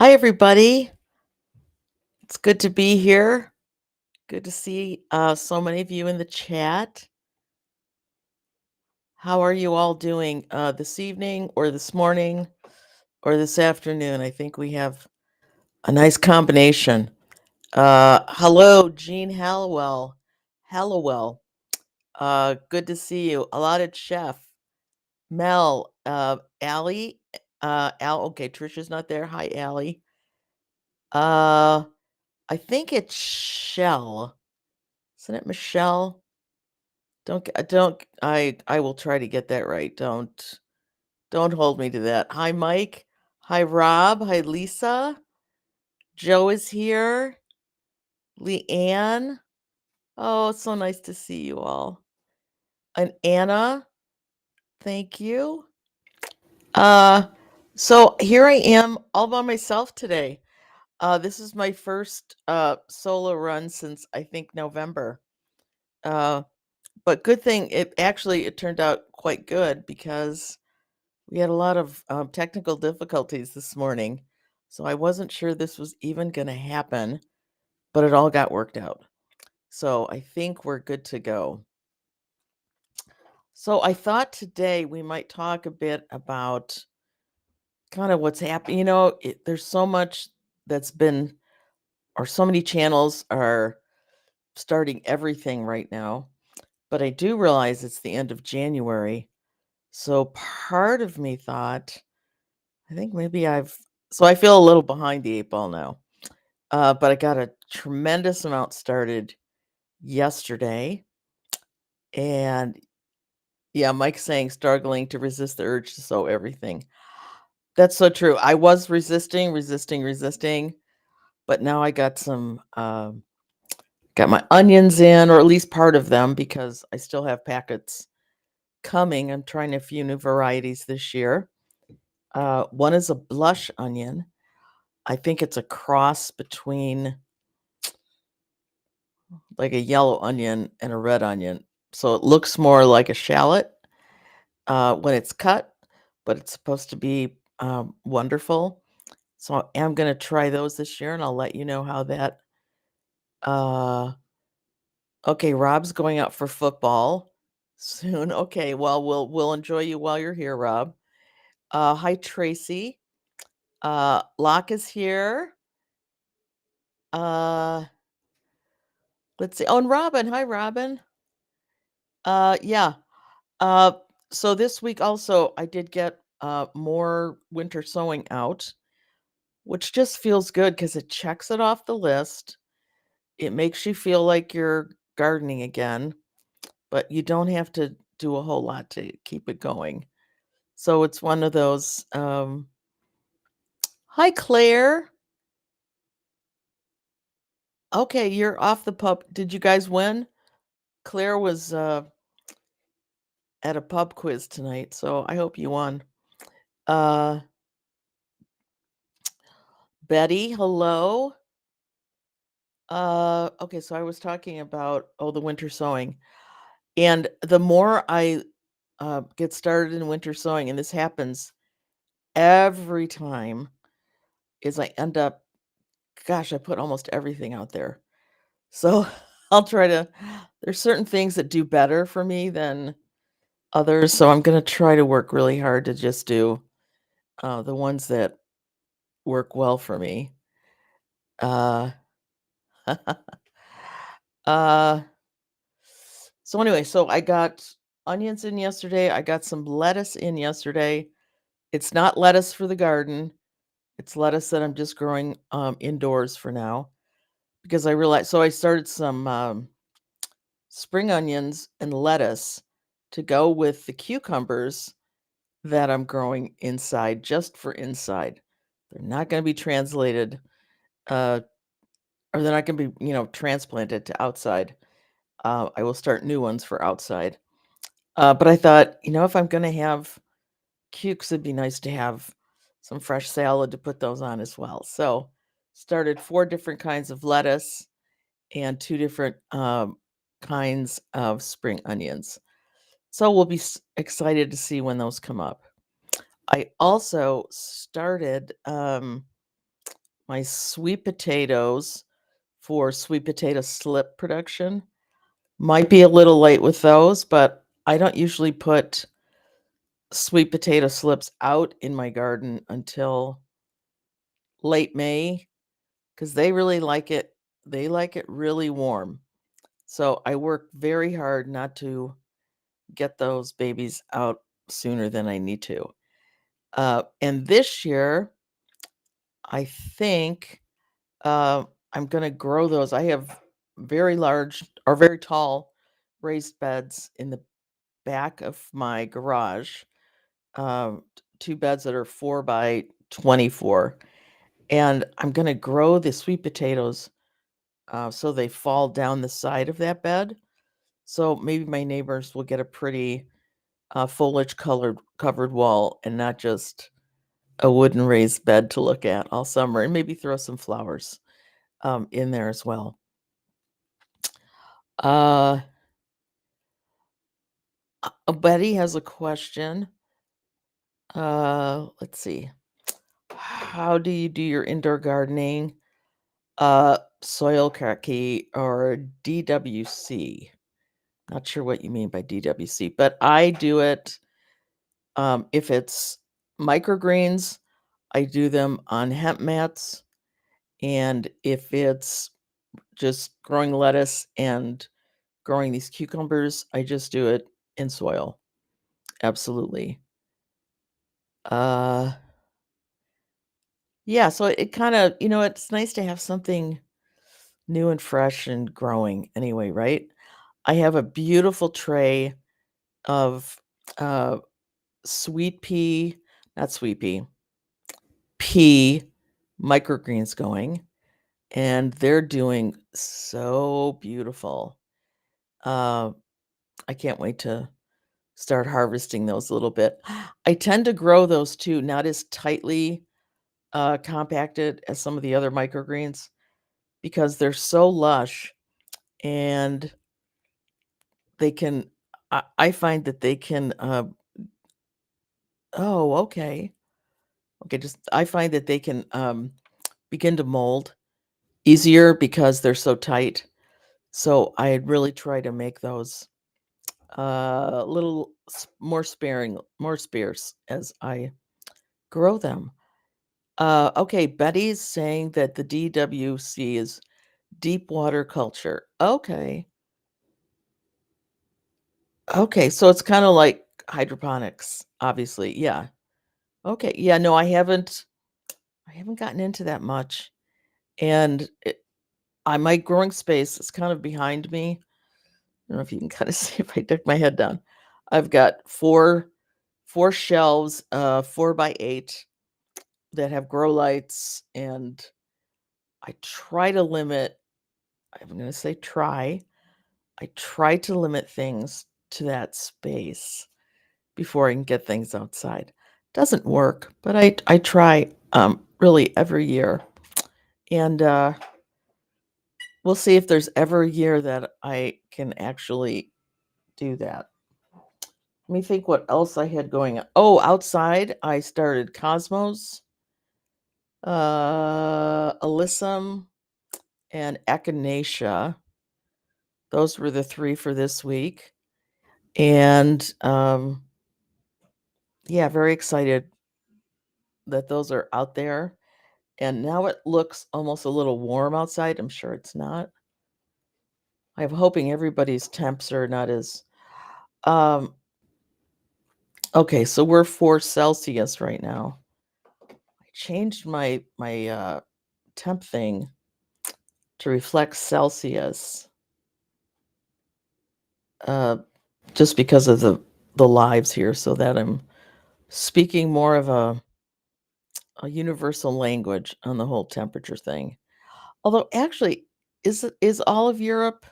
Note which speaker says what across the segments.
Speaker 1: Hi, everybody. It's good to be here. Good to see so many of you in the chat. How are you all doing this evening or this morning or this afternoon? I think we have a nice combination. Hello, Jean Hallowell. Hallowell. Good to see you. Allotted Chef. Mel. Allie. Okay, Trisha's not there. Hi, Allie. I think it's Shell. Isn't it Michelle? Don't I will try to get that right. Don't hold me to that. Hi, Mike. Hi, Rob. Hi, Lisa. Joe is here. Leanne. Oh, it's so nice to see you all. And Anna, thank you. Uh so here I am all by myself today. This is my first solo run since I think November. Uh but good thing it turned out quite good because we had a lot of technical difficulties this morning, so I wasn't sure this was even going to happen, but it all got worked out. So I think we're good to go. So I thought today we might talk a bit about kind of what's happening. There's so much that's been, or so many channels are starting everything right now, but I do realize it's the end of January. So part of me thought, I think maybe so I feel a little behind the eight ball now. But I got a tremendous amount started yesterday. And yeah, Mike's saying struggling to resist the urge to sow everything. That's so true. I was resisting, but now I got got my onions in, or at least part of them, because I still have packets coming. I'm trying a few new varieties this year. One is a blush onion. I think it's a cross between like a yellow onion and a red onion. So it looks more like a shallot when it's cut, but it's supposed to be wonderful. So I am going to try those this year, and I'll let you know how that. Okay, Rob's going out for football soon. Okay, well we'll enjoy you while you're here, Rob. Hi, Tracy. Locke is here. Uh, let's see. Oh, and Robin. Hi, Robin. Yeah. Uh, so this week also, I did get more winter sowing out, which just feels good because it checks it off the list. It makes you feel like you're gardening again, but you don't have to do a whole lot to keep it going. So it's one of those. Hi, Claire. Okay, you're off the pub. Did you guys win? Claire was at a pub quiz tonight, so I hope you won. Uh, Betty, hello. Okay, so I was talking about the winter sowing, and the more I get started in winter sowing, and this happens every time, is I end up, gosh, I put almost everything out there. So I'll try to. There's certain things that do better for me than others, so I'm going to try to work really hard to just do the ones that work well for me. Uh, uh, so anyway, so I got onions in yesterday. I got some lettuce in yesterday. It's not lettuce for the garden. It's lettuce that I'm just growing indoors for now because I realized. So I started some spring onions and lettuce to go with the cucumbers that I'm growing inside, just for inside. They're not going to be translated, or they're not going to be, transplanted to outside. I will start new ones for outside. But I thought, if I'm going to have cukes, it'd be nice to have some fresh salad to put those on as well. So started 4 different kinds of lettuce and 2 different kinds of spring onions. So we'll be excited to see when those come up. I also started my sweet potatoes for sweet potato slip production. Might be a little late with those, but I don't usually put sweet potato slips out in my garden until late May because they really like it. They like it really warm. So I work very hard not to get those babies out sooner than I need to. And this year, I think I'm going to grow those. I have very large or very tall raised beds in the back of my garage. Two beds that are 4 by 24. And I'm going to grow the sweet potatoes so they fall down the side of that bed. So maybe my neighbors will get a pretty foliage covered wall and not just a wooden raised bed to look at all summer, and maybe throw some flowers in there as well. Betty has a question. Let's see. How do you do your indoor gardening? Soil khaki or DWC? Not sure what you mean by DWC, but I do it. If it's microgreens, I do them on hemp mats. And if it's just growing lettuce and growing these cucumbers, I just do it in soil. Absolutely. Yeah, so it kind of, it's nice to have something new and fresh and growing anyway, right? I have a beautiful tray of uh, sweet pea, not sweet pea microgreens going, and they're doing so beautiful. I can't wait to start harvesting those a little bit. I tend to grow those too, not as tightly compacted as some of the other microgreens because they're so lush and they can. I find that they can. Oh, okay. Okay, just I find that they can begin to mold easier because they're so tight. So I really try to make those a little more sparing, more sparse as I grow them. Okay, Betty's saying that the DWC is deep water culture. Okay. Okay, so it's kind of like hydroponics, obviously. Yeah. Okay. Yeah, no, I haven't gotten into that much. And my growing space is kind of behind me. I don't know if you can kind of see if I duck my head down. I've got four shelves, 4 by 8 that have grow lights, and I try to limit. I'm going to say try. I try to limit things to that space before I can get things outside. Doesn't work, but I try really every year, and we'll see if there's ever a year that I can actually do that. Let me think what else I had going on. Oh, outside, I started Cosmos, Alyssum, and Echinacea. Those were the 3 for this week. And yeah, very excited that those are out there. And now it looks almost a little warm outside. I'm sure it's not. I'm hoping everybody's temps are not as okay, so we're 4 Celsius right now. I changed my temp thing to reflect Celsius just because of the lives here, so that I'm speaking more of a universal language on the whole temperature thing. Although actually, is all of Europe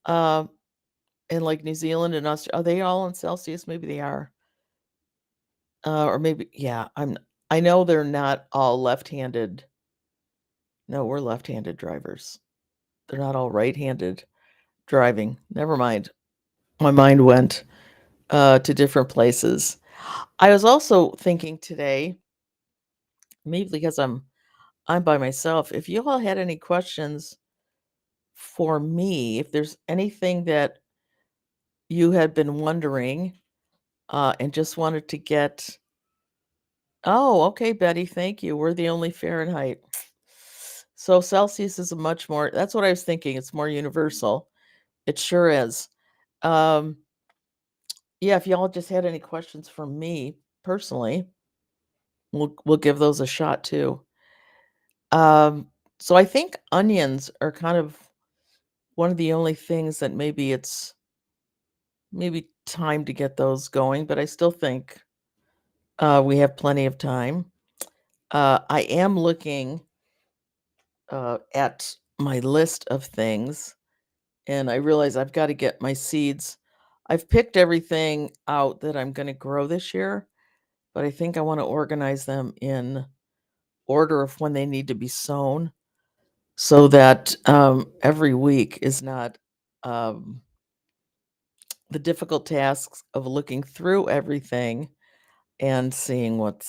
Speaker 1: uh, and like New Zealand and Australia, are they all in Celsius? Maybe they are. Or maybe, yeah, I know they're not all left-handed. No, we're left-handed drivers. They're not all right-handed driving. Never mind. My mind went to different places. I was also thinking today, maybe because I'm by myself. If you all had any questions for me, if there's anything that you had been wondering, and just wanted to get Oh, okay, Betty, thank you. We're the only Fahrenheit. So Celsius is a much more that's what I was thinking, it's more universal. It sure is. Um, yeah, if y'all just had any questions for me personally, we'll give those a shot too. Um, so I think onions are kind of one of the only things that maybe time to get those going, but I still think we have plenty of time. I am looking at my list of things, and I realize I've got to get my seeds. I've picked everything out that I'm going to grow this year, but I think I want to organize them in order of when they need to be sown so that every week is not um, the difficult tasks of looking through everything and seeing what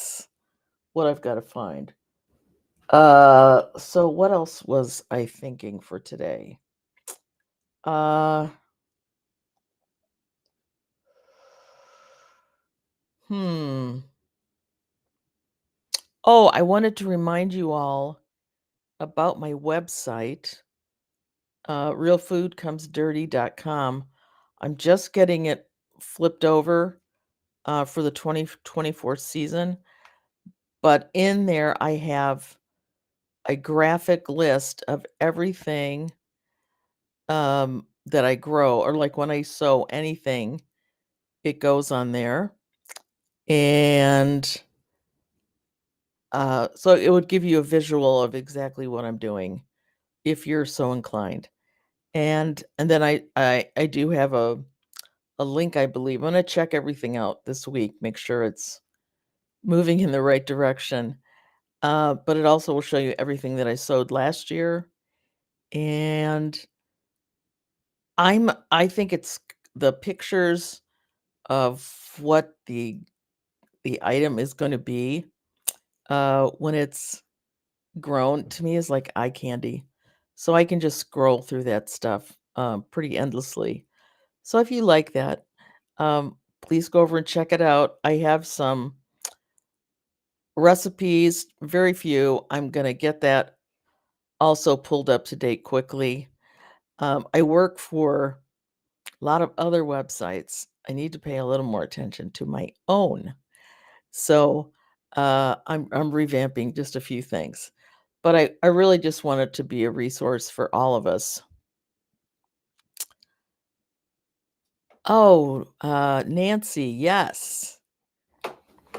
Speaker 1: I've got to find. So what else was I thinking for today? Uh, hmm. Oh, I wanted to remind you all about my website, realfoodcomesdirty.com. I'm just getting it flipped over for the 2024 season, but in there I have a graphic list of everything that I grow, or like when I sow anything, it goes on there. And so it would give you a visual of exactly what I'm doing if you're so inclined. And then I do have a link, I believe. I'm gonna check everything out this week, make sure it's moving in the right direction. But it also will show you everything that I sowed last year. And I think it's the pictures of what the item is gonna be when it's grown to me is like eye candy. So I can just scroll through that stuff pretty endlessly. So if you like that, please go over and check it out. I have some recipes, very few. I'm going to get that also pulled up to date quickly. I work for a lot of other websites. I need to pay a little more attention to my own. So I'm revamping just a few things. But I really just want it to be a resource for all of us. Oh, Nancy, yes.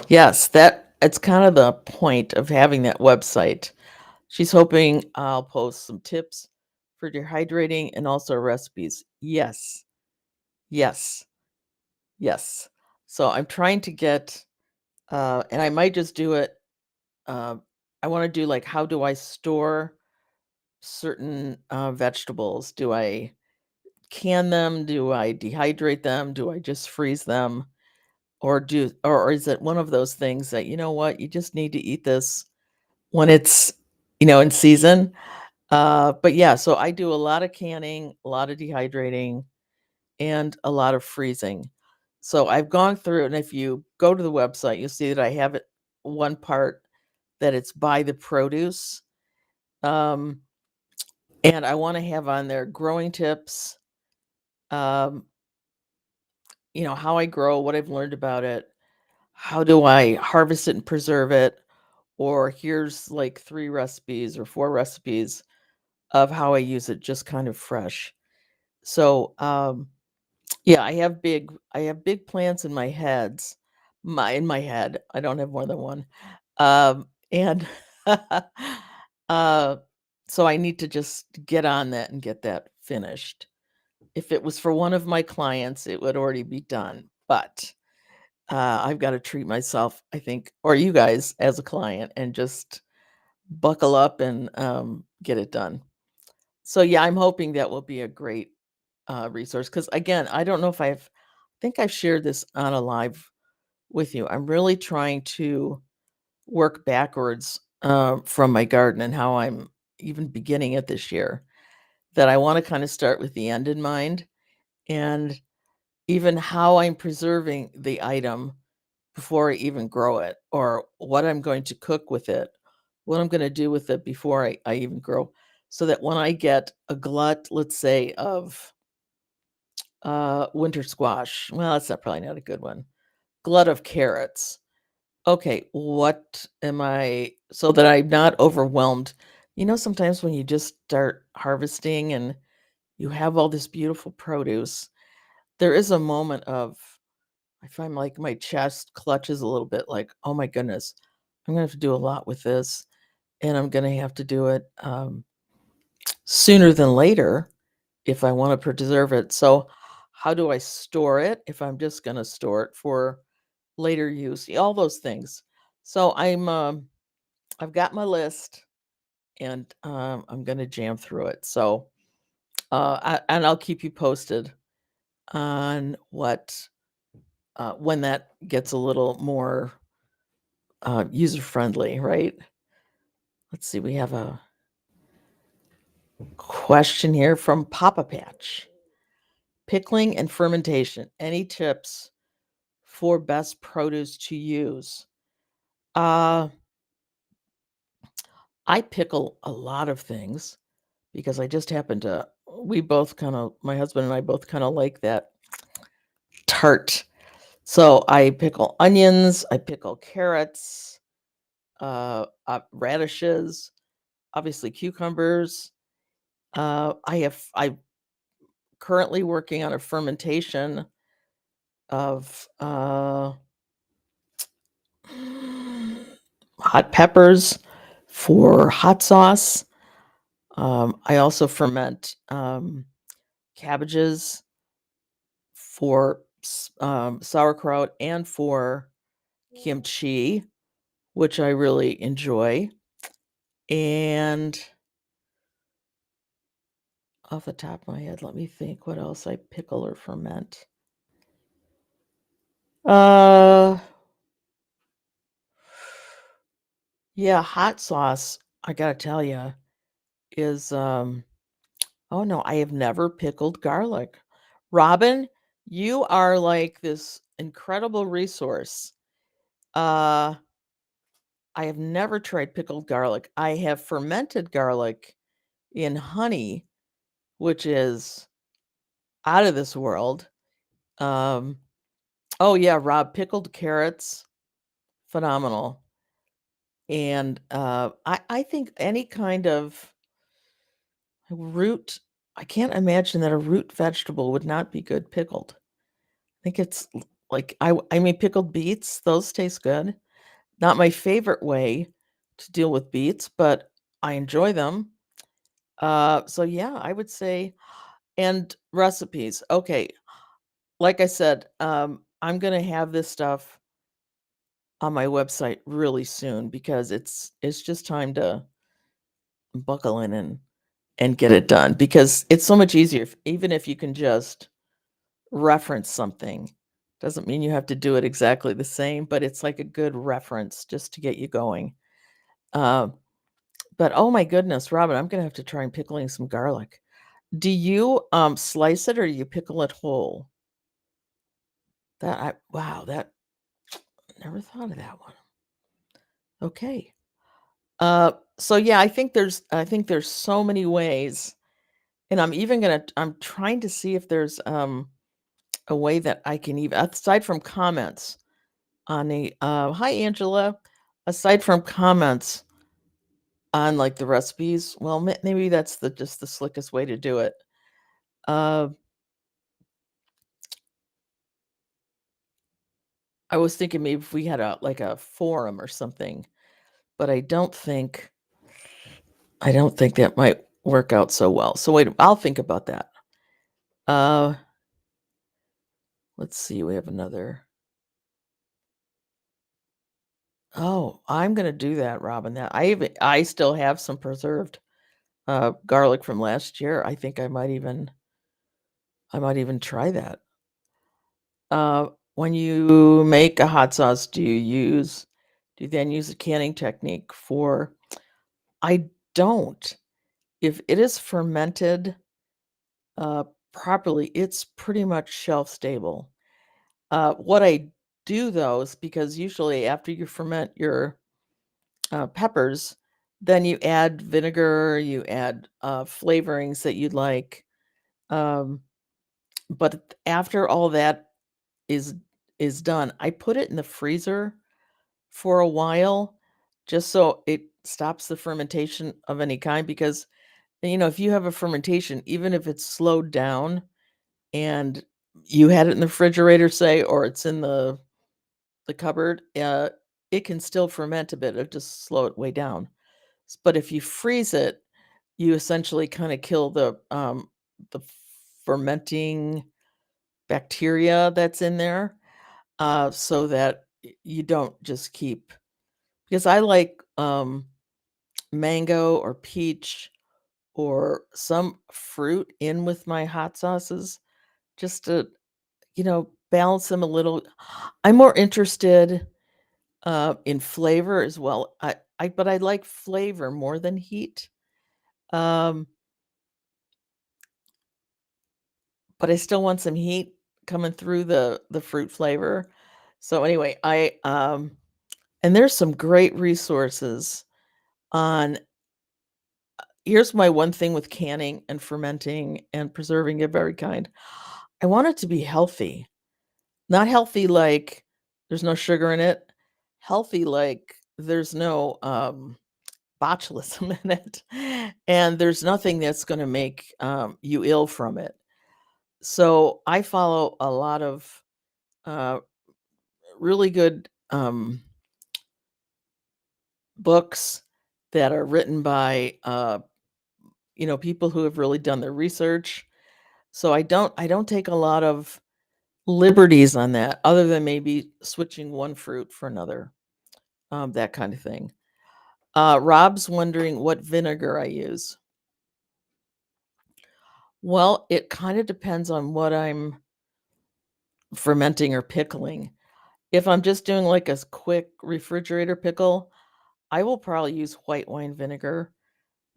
Speaker 1: Yes, that it's kind of the point of having that website. She's hoping I'll post some tips for dehydrating and also recipes. Yes. Yes. Yes. So I'm trying to get and I might just do it I want to do like how do I store certain vegetables? Do I can them? Do I dehydrate them? Do I just freeze them? Or is it one of those things that you know what, you just need to eat this when it's in season? But yeah, so I do a lot of canning, a lot of dehydrating, and a lot of freezing. So I've gone through, and if you go to the website, you'll see that I have it one part that it's by the produce. Um, and I want to have on there growing tips, um, how I grow, what I've learned about it, how do I harvest it and preserve it, or here's like 3 recipes or 4 recipes of how I use it just kind of fresh. So, yeah, I have big plans in my head. I don't have more than one. And uh, so I need to just get on that and get that finished. If it was for one of my clients, it would already be done, but I've got to treat myself, I think, or you guys as a client, and just buckle up and get it done. So yeah, I'm hoping that will be a great resource because again, I don't know if think I've shared this on a live with you. I'm really trying to work backwards from my garden and how I'm even beginning it this year, that I want to kind of start with the end in mind, and even how I'm preserving the item before I even grow it, or what I'm going to cook with it, what I'm going to do with it before I even grow, so that when I get a glut, let's say, of winter squash, well, that's not probably not a good one, glut of carrots. Okay, what am I, so that I'm not overwhelmed. Sometimes when you just start harvesting and you have all this beautiful produce, there is a moment of, I find like my chest clutches a little bit like, oh my goodness, I'm gonna have to do a lot with this, and I'm gonna have to do it sooner than later if I want to preserve it. So, how do I store it if I'm just gonna store it for later use? All those things. So I've got my list, and I'm gonna jam through it. So and I'll keep you posted on what when that gets a little more user friendly, right? Let's see. We have a question here from Papa Patch. Pickling and fermentation. Any tips for best produce to use? Uh, I pickle a lot of things because I just happen to, we both kind of, my husband and I both kind of like that tart. So I pickle onions, I pickle carrots, radishes, obviously cucumbers. I'm currently working on a fermentation of hot peppers for hot sauce. I also ferment cabbages for sauerkraut and for kimchi, which I really enjoy. And off the top of my head, let me think what else I pickle or ferment. Uh, yeah, hot sauce, I gotta tell you, is oh no, I have never pickled garlic. Robin, you are like this incredible resource. Uh, I have never tried pickled garlic. I have fermented garlic in honey, which is out of this world. Um, oh yeah, Rob, pickled carrots, phenomenal. And I think any kind of root, I can't imagine that a root vegetable would not be good pickled. I think it's like, I mean, pickled beets, those taste good. Not my favorite way to deal with beets, but I enjoy them. So yeah, I would say, and recipes. Okay, like I said, I'm gonna have this stuff on my website really soon because it's just time to buckle in and get it done, because it's so much easier even if you can just reference something. Doesn't mean you have to do it exactly the same, but it's like a good reference just to get you going. Uh, but oh my goodness, Robin, I'm gonna have to try and pickling some garlic. Do you slice it or do you pickle it whole? Wow, that never thought of that one. Okay. So yeah, I think there's so many ways, and I'm trying to see if there's a way that I can, even aside from comments on the hi Angela, aside from comments on like the recipes, well maybe that's the just the slickest way to do it. Uh I was thinking maybe if we had a like a forum or something, but I don't think that might work out so well. So wait, I'll think about that. Uh let's see, we have another. Oh, I'm gonna do that, Robin. That I still have some preserved garlic from last year. I think I might even try that. When you make a hot sauce, do you use Do you then use a canning technique for I don't. If it is fermented uh, properly, it's pretty much shelf stable. What I do though is because usually after you ferment your peppers, then you add vinegar, you add flavorings that you'd like. Um, but after all that is is done, I put it in the freezer for a while just so it stops the fermentation of any kind because if you have a fermentation, even if it's slowed down and you had it in the refrigerator, say, or it's in the cupboard, it can still ferment a bit. It'll just slow it way down. But if you freeze it, you essentially kind of kill the fermenting bacteria that's in there, so that you don't just keep. Because I like mango or peach or some fruit in with my hot sauces just to balance them a little. I'm more interested in flavor as well. But I like flavor more than heat. Um, but I still want some heat coming through the fruit flavor. So anyway, I and there's some great resources on here's my one thing with canning and fermenting and preserving of every kind. I want it to be healthy. Not healthy like there's no sugar in it. Healthy like there's no botulism in it, and there's nothing that's going to make you ill from it. So I follow a lot of uh, really good books that are written by people who have really done their research. So I don't take a lot of liberties on that, other than maybe switching one fruit for another, that kind of thing. Rob's wondering what vinegar I use. Well, it kind of depends on what I'm fermenting or pickling. If I'm just doing like a quick refrigerator pickle, I will probably use white wine vinegar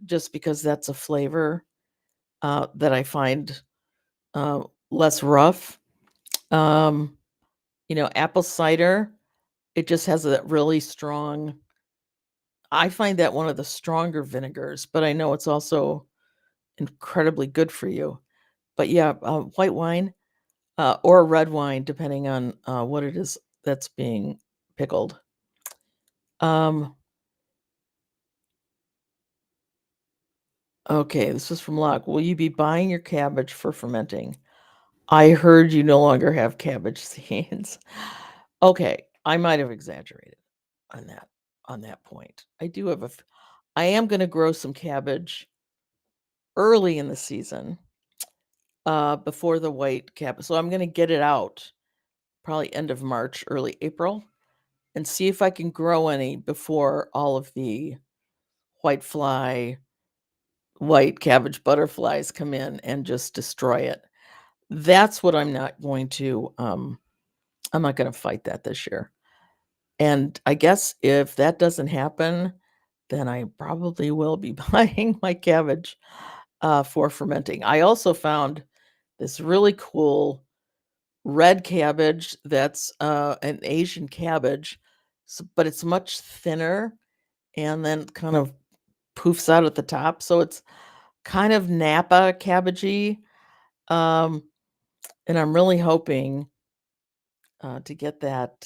Speaker 1: just because that's a flavor that I find uh, less rough. Um, apple cider, it just has a really strong, I find that one of the stronger vinegars, but I know it's also incredibly good for you. But yeah, white wine or red wine, depending on what it is that's being pickled. Um, okay, this is from Locke. Will you be buying your cabbage for fermenting? I heard you no longer have cabbage seeds. Okay, I might have exaggerated on that point. I am going to grow some cabbage early in the season, before the white cabbage. So I'm going to get it out probably end of March, early April, and see if I can grow any before all of the white fly, white cabbage butterflies come in and just destroy it. That's what I'm not going to fight that this year. And I guess if that doesn't happen, then I probably will be buying my cabbage for fermenting. I also found this really cool red cabbage that's an Asian cabbage, but it's much thinner and then kind of poofs out at the top. So it's kind of Napa cabbagey. Um, and I'm really hoping to get that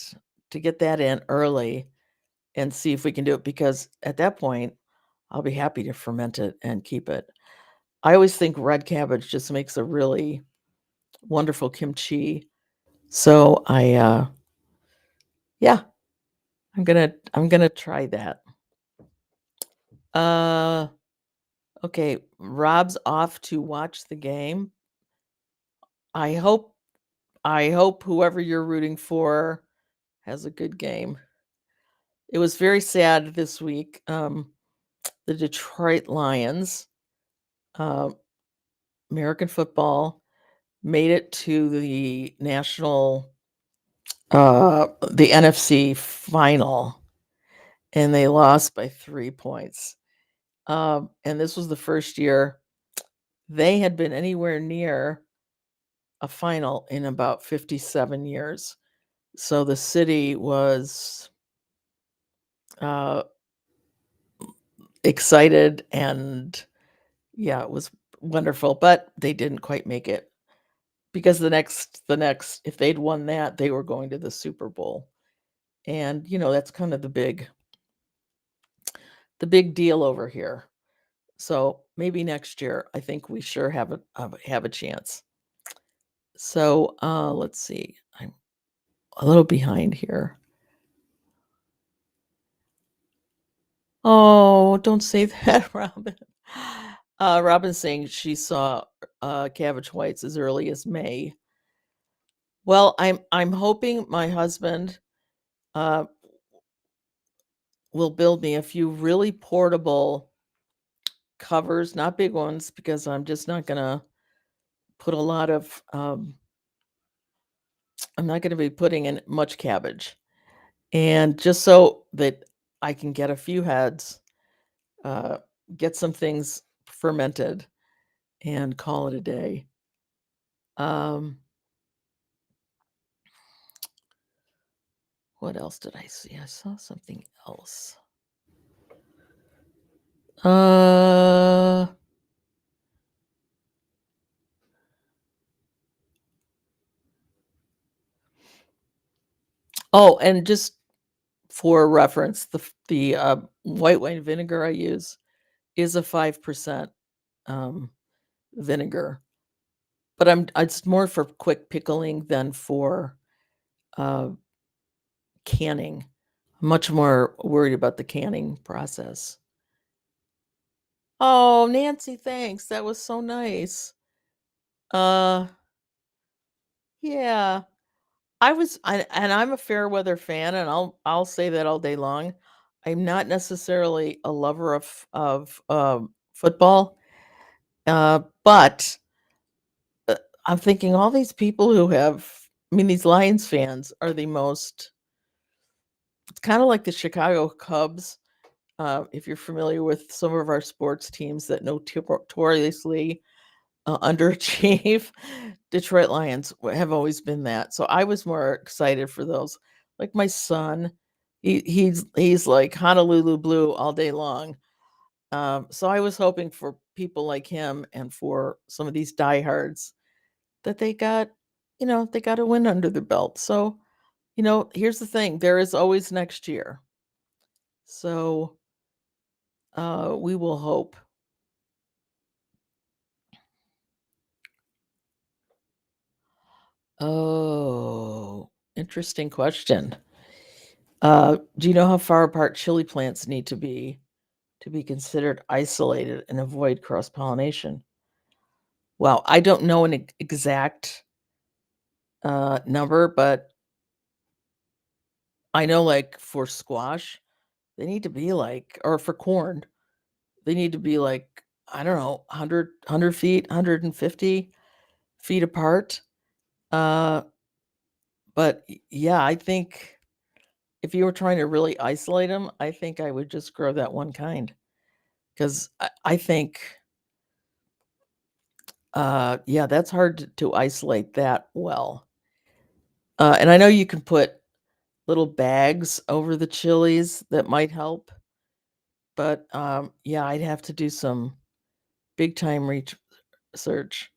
Speaker 1: in early and see if we can do it, because at that point I'll be happy to ferment it and keep it. I always think red cabbage just makes a really wonderful kimchi. So yeah, I'm gonna try that. Uh okay, Rob's off to watch the game. I hope I hope whoever you're rooting for has a good game. It was very sad this week. The Detroit Lions, uh, American football, made it to the NFC final, and they lost by 3 points. And this was the first year they had been anywhere near a final in about 57 years. So the city was uh, excited, and yeah, it was wonderful, but they didn't quite make it because the next if they'd won that, they were going to the Super Bowl. And that's kind of the big deal over here. So maybe next year, I think we sure have a chance. So let's see. I'm a little behind here. Oh, don't say that, Robin. Robin's saying she saw cabbage whites as early as May. Well, I'm hoping my husband uh, will build me a few really portable covers, not big ones, because I'm just not gonna put a lot of. I'm not gonna be putting in much cabbage, and just so that I can get a few heads, uh, get some things fermented, and call it a day. Um, what else did I see? I saw something else. Uh, oh, and just for reference, the white wine vinegar I use is a 5% um, vinegar, but it's more for quick pickling than for uh, canning. I'm much more worried about the canning process. Oh, Nancy, thanks. That was so nice. Uh, yeah. And I'm a fair weather fan, and I'll say that all day long. I'm not necessarily a lover of football, but I'm thinking all these people who have, I mean, these Lions fans are the most. It's kind of like the Chicago Cubs. If you're familiar with some of our sports teams that notoriously underachieve, Detroit Lions have always been that. So I was more excited for those. Like my son, he's like Honolulu Blue all day long. So I was hoping for people like him and for some of these diehards that they got a win under their belt. So here's the thing: there is always next year. So we will hope. Oh, interesting question. Do you know how far apart chili plants need to be considered isolated and avoid cross pollination? Well, I don't know an exact number, but I know like for squash, they need to be like, or for corn, they need to be like, I don't know, 100 feet, 150 feet apart. Uh, but yeah, I think if you were trying to really isolate them, I think I would just grow that one kind because I think, yeah, that's hard to isolate that well. And I know you can put little bags over the chilies that might help, but yeah, I'd have to do some big time research.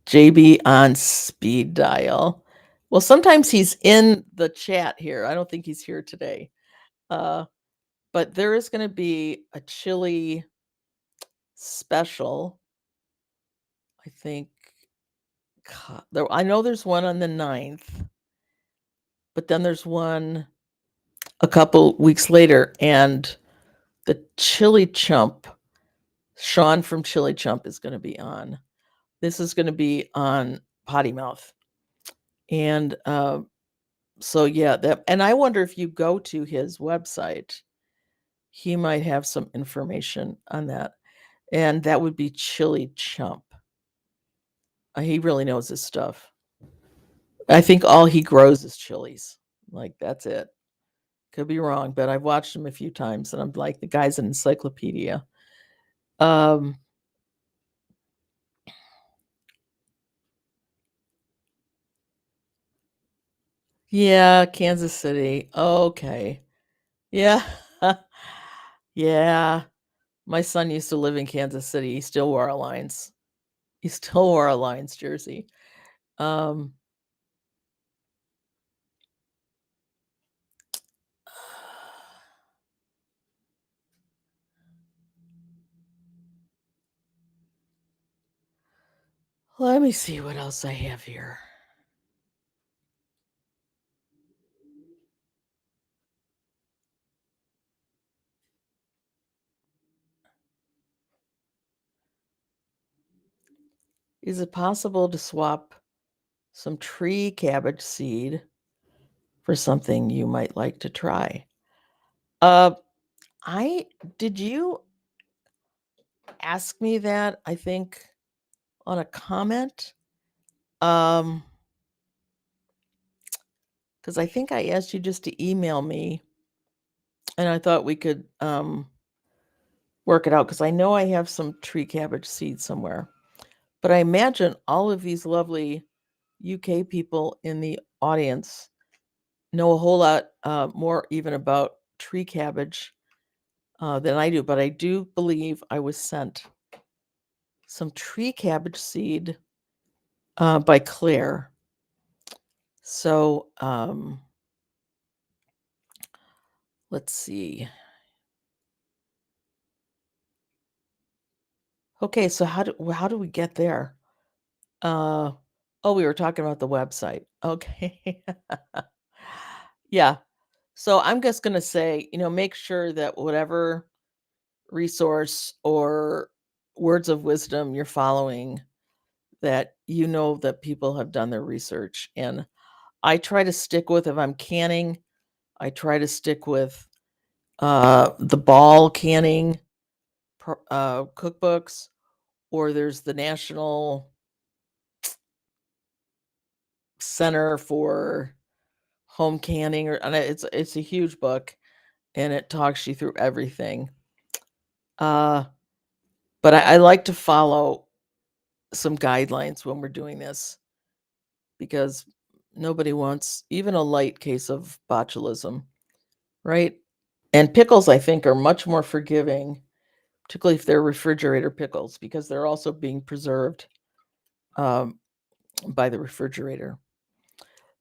Speaker 1: JB on speed dial. Well, sometimes he's in the chat here. I don't think he's here today. Uh, but there is going to be a chili special. I think I know there's one on the 9th, but then there's one a couple weeks later, and the Chili Chump, Sean from Chili Chump is going to be on. This is going to be on Potty Mouth. And so yeah, and I wonder if you go to his website, he might have some information on that. And that would be Chili Chump. He really knows his stuff. I think all he grows is chilies. Like that's it. Could be wrong, but I've watched him a few times, and I'm like, the guy's an encyclopedia. Um, yeah, Kansas City. Okay. Yeah. Yeah. My son used to live in Kansas City. He still wore a Lions. He still wore a Lions jersey. Um, let me see what else I have here. Is it possible to swap some tree cabbage seed for something you might like to try? Uh, I did you ask me that? I think on a comment. Um, because I think I asked you just to email me, and I thought we could work it out because I know I have some tree cabbage seeds somewhere. But I imagine all of these lovely UK people in the audience know a whole lot more even about tree cabbage than I do. But I do believe I was sent some tree cabbage seed by Claire. So let's see. Okay, so how do we get there? Uh, oh, we were talking about the website. Okay. Yeah. So I'm just going to say, make sure that whatever resource or words of wisdom you're following, that that people have done their research. And I try to stick with, if I'm canning, I try to stick with the ball canning cookbooks, or there's the National Center for Home Canning, and it's a huge book, and it talks you through everything. Uh, but I like to follow some guidelines when we're doing this, because nobody wants even a light case of botulism, right? And pickles, I think, are much more forgiving, particularly if they're refrigerator pickles, because they're also being preserved um, by the refrigerator.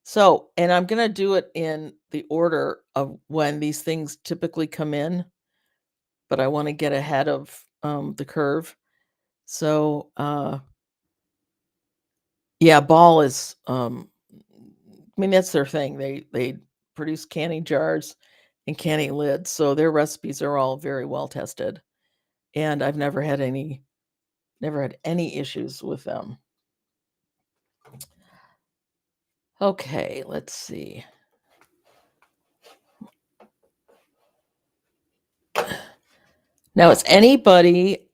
Speaker 1: So, and I'm going to do it in the order of when these things typically come in, but I want to get ahead of the curve. So, yeah, Ball is, I mean, that's their thing. They produce canning jars and canning lids, so their recipes are all very well tested, and I've never had any issues with them. Okay, let's see. Now, is anybody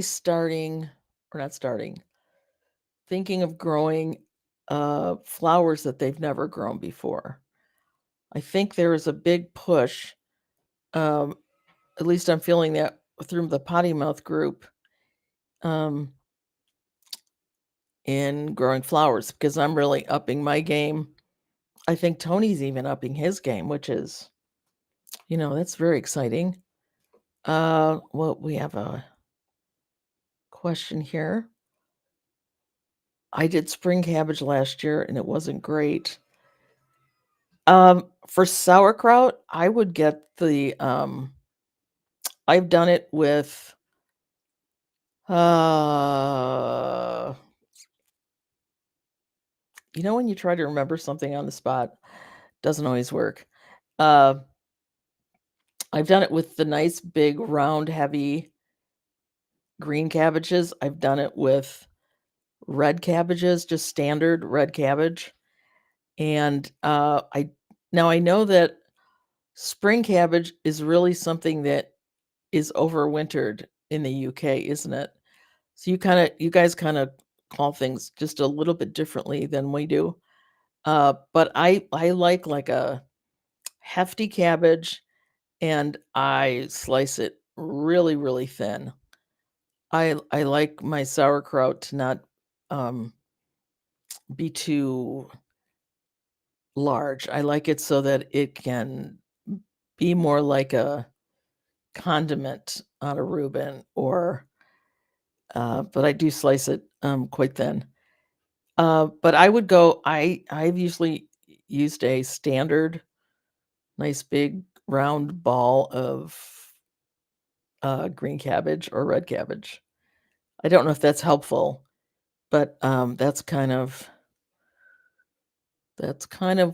Speaker 1: starting, or not starting, thinking of growing flowers that they've never grown before? I think there is a big push, um, at least I'm feeling that through the Potty Mouth group, um, in growing flowers, because I'm really upping my game. I think Tony's even upping his game, which is, that's very exciting. Well, we have a question here. I did spring cabbage last year and it wasn't great. For sauerkraut, I would get I've done it with uh when you try to remember something on the spot, doesn't always work. Uh I've done it with the nice big round heavy green cabbages. I've done it with red cabbages, just standard red cabbage. And I know that spring cabbage is really something that is overwintered in the UK, isn't it? So you guys kinda call things just a little bit differently than we do. But I like a hefty cabbage, and I slice it really, really thin. I like my sauerkraut to not, um, be too large. I like it so that it can be more like a condiment on a Reuben or, but I do slice it, quite thin. But I would go I've usually used a standard, nice big round ball of, green cabbage or red cabbage. I don't know if that's helpful, but, that's kind of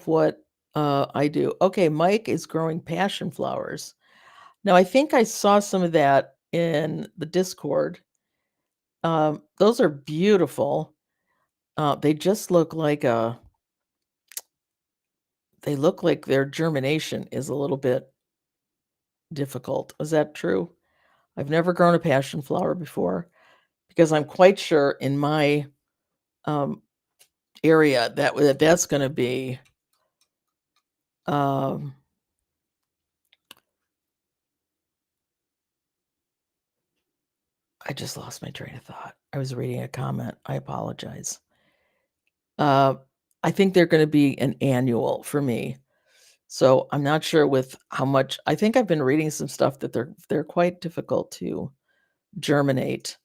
Speaker 1: what, I do. Okay, Mike is growing passion flowers. Now, I think I saw some of that in the Discord. Those are beautiful. They just look like they look like their germination is a little bit difficult. Is that true? I've never grown a passion flower before because I'm quite sure in my, um, area that's gonna be, um I just lost my train of thought. I was reading a comment. I apologize. Uh, I think they're gonna be an annual for me. So I'm not sure with how much I think I've been reading some stuff that they're quite difficult to germinate,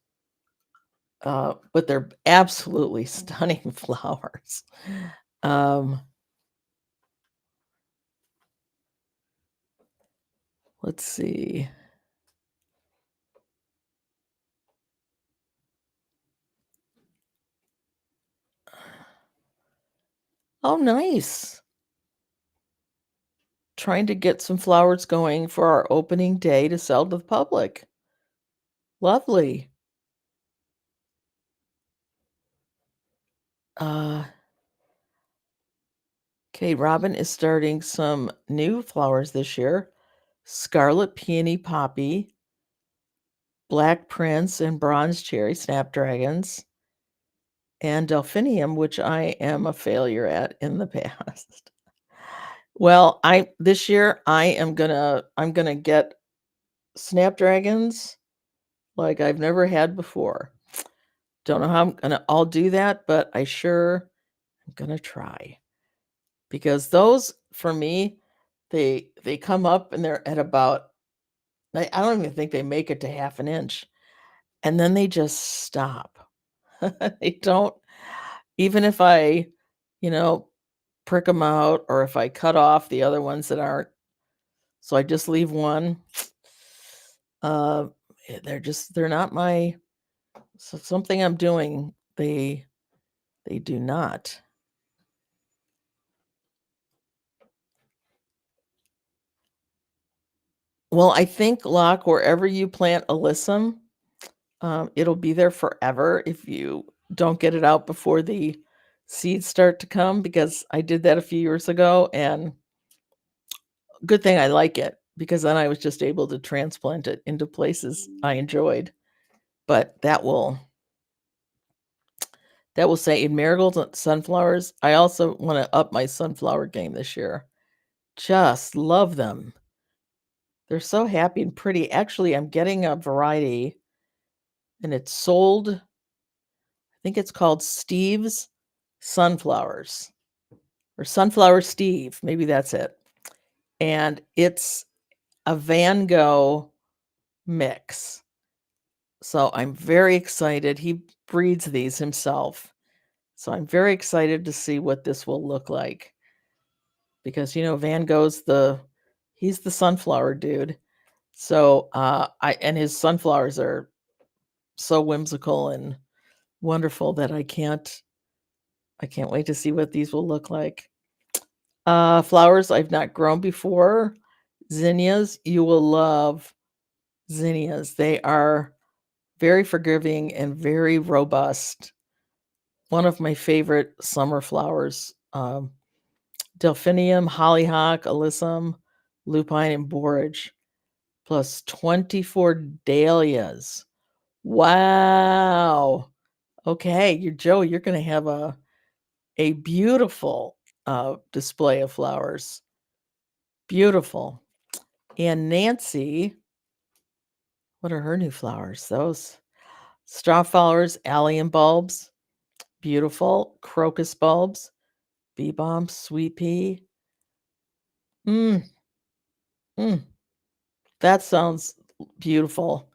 Speaker 1: but they're absolutely stunning flowers. Um, let's see. Oh, nice. Trying to get some flowers going for our opening day to sell to the public. Lovely. Uh, okay, Robin is starting some new flowers this year. Scarlet peony poppy, black prince, and bronze cherry snapdragons, and delphinium, which I am a failure at in the past. Well, I this year I'm gonna get snapdragons like I've never had before. Don't know how I'm gonna all do that, but I sure am gonna try because those for me, they come up and they're at about I don't even think they make it to half an inch, and then they just stop. They don't even if I, you know, prick them out or if I cut off the other ones that aren't so I just leave one, uh, they're not my so something I'm doing, they do not. Well, I think, Locke, wherever you plant alyssum, it'll be there forever if you don't get it out before the seeds start to come, because I did that a few years ago, and good thing I like it, because then I was just able to transplant it into places I enjoyed. But that will say in marigolds and sunflowers, I also wanna up my sunflower game this year. Just love them. They're so happy and pretty. Actually, I'm getting a variety, and it's sold I think it's called Steve's Sunflowers, or Sunflower Steve, maybe that's it. And it's a Van Gogh mix. So I'm very excited. He breeds these himself. So I'm very excited to see what this will look like because Van Gogh's he's the sunflower dude. So I and his sunflowers are so whimsical and wonderful that I can't wait to see what these will look like. Flowers I've not grown before. Zinnias, you will love zinnias. They are very forgiving and very robust. One of my favorite summer flowers. Delphinium, hollyhock, alyssum, lupine, and borage, plus 24 dahlias. Wow. Okay, you're gonna have a beautiful, display of flowers. Beautiful. And Nancy, what are her new flowers? Those straw flowers, allium bulbs, beautiful. Crocus bulbs, bee balm, sweet pea. Mm, mm, that sounds beautiful.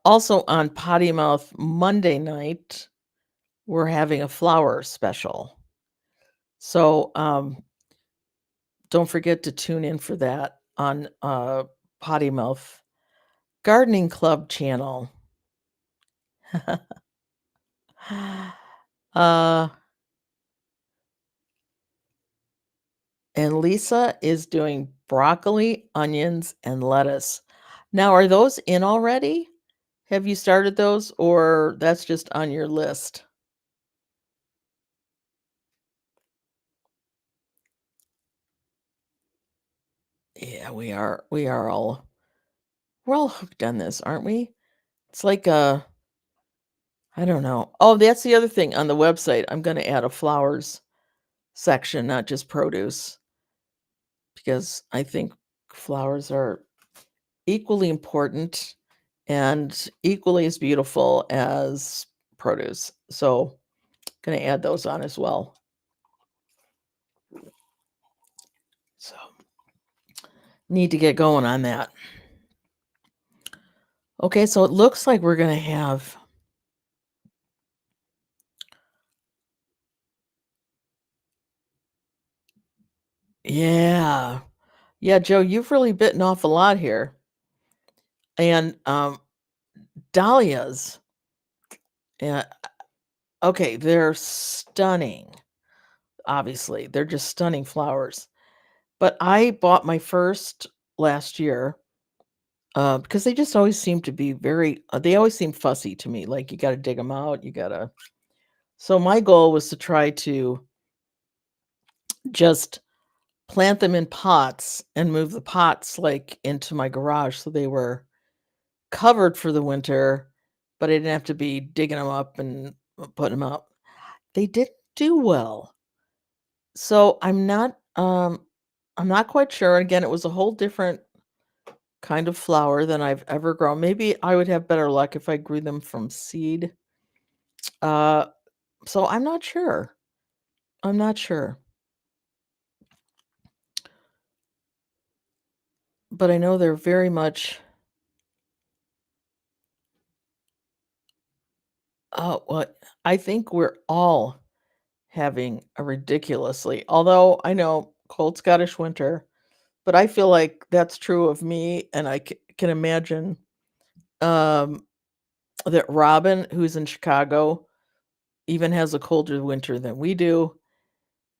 Speaker 1: Also on Potty Mouth Monday night, we're having a flower special. So, don't forget to tune in for that on, Potty Mouth Gardening Club channel. Uh, and Lisa is doing broccoli, onions, and lettuce. Now, are those in already? Have you started those, or that's just on your list? Yeah, we're all hooked on this, aren't we? It's like, I don't know. Oh, that's the other thing on the website. I'm gonna add a flowers section, not just produce, because I think flowers are equally important and equally as beautiful as produce. So, gonna add those on as well. So, need to get going on that. Okay, so it looks like we're gonna have yeah. Yeah, Joe, you've really bitten off a lot here. And, dahlias, yeah, okay, they're stunning, obviously. They're just stunning flowers. But I bought my first last year, because they just always seem to be they always seem fussy to me, like, you gotta dig them out, you gotta so my goal was to try to just plant them in pots and move the pots, like, into my garage so they were covered for the winter, but I didn't have to be digging them up and putting them out. They didn't do well. So I'm not quite sure. Again, it was a whole different kind of flower than I've ever grown. Maybe I would have better luck if I grew them from seed. Uh, so I'm not sure. I'm not sure. But I know they're very much what I think we're all having a ridiculously although I know cold Scottish winter, but I feel like that's true of me, and I can imagine um that Robin, who's in Chicago, even has a colder winter than we do.